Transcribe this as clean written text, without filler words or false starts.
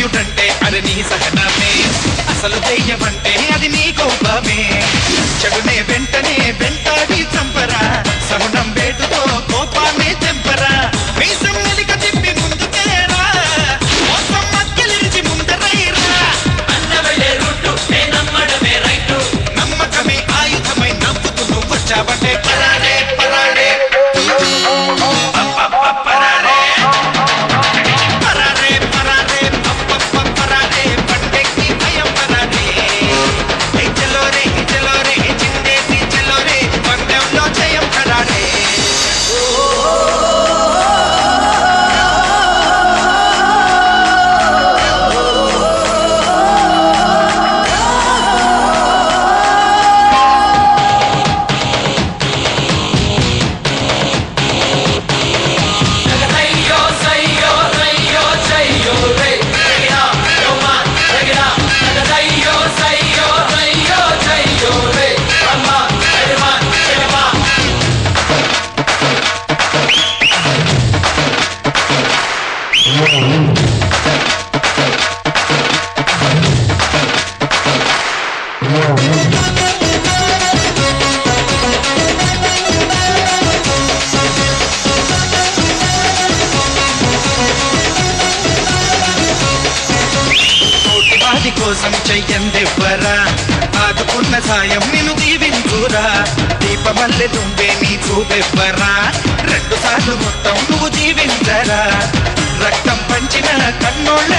వీరుడంటే అది నీ సహనమే, అసలు దెయ్యమంటే అది నీ కోపమే. చెడునే వెంటనే వెంటాడి చంపరా, సహనం వేటుతో కోపాన్ని తెంపరా. మీసం మెలిక తిప్పి ముందుకేరా, మోసం మధ్యలిరిచి ముందరైరా. అన్న వెళ్ళే రూటు నే నమ్మడమే రైటు, నమ్మకమే ఆయుధమై నవ్వుతూ నువ్వు వచ్చావంటే పరాడే పరాడే పరాడే పరాడే పరాడే పరాడే పండెక్కి భయం పరాడే. చలో రే చిందేసి చలో రే పందెంలో జయం పరాడే. వాడి కోసం చెయ్యందివ్వరా, ఆదుకున్న సాయం నిన్ను దీవించురా. దీపమల్లె తుంబే నీ చూపెవ్వరా, 2 సార్లు మొత్తం నువ్వు జీవించరా. రక్తం పంచిన కన్నోళ్ళ